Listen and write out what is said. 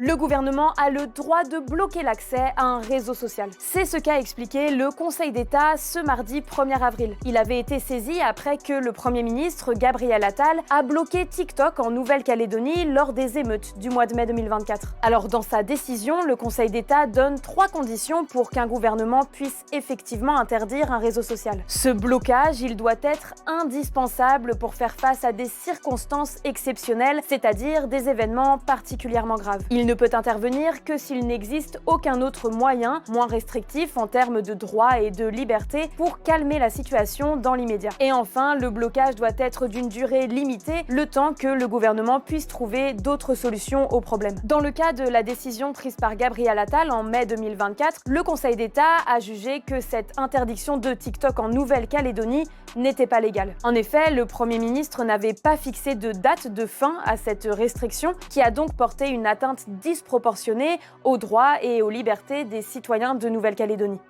Le gouvernement a le droit de bloquer l'accès à un réseau social. C'est ce qu'a expliqué le Conseil d'État ce mardi 1er avril. Il avait été saisi après que le Premier ministre Gabriel Attal a bloqué TikTok en Nouvelle-Calédonie lors des émeutes du mois de mai 2024. Alors dans sa décision, le Conseil d'État donne 3 conditions pour qu'un gouvernement puisse effectivement interdire un réseau social. Ce blocage, il doit être indispensable pour faire face à des circonstances exceptionnelles, c'est-à-dire des événements particulièrement graves. Il ne peut intervenir que s'il n'existe aucun autre moyen, moins restrictif en termes de droits et de liberté, pour calmer la situation dans l'immédiat. Et enfin, le blocage doit être d'une durée limitée, le temps que le gouvernement puisse trouver d'autres solutions au problème. Dans le cas de la décision prise par Gabriel Attal en mai 2024, le Conseil d'État a jugé que cette interdiction de TikTok en Nouvelle-Calédonie n'était pas légale. En effet, le Premier ministre n'avait pas fixé de date de fin à cette restriction, qui a donc porté une atteinte disproportionnée aux droits et aux libertés des citoyens de Nouvelle-Calédonie.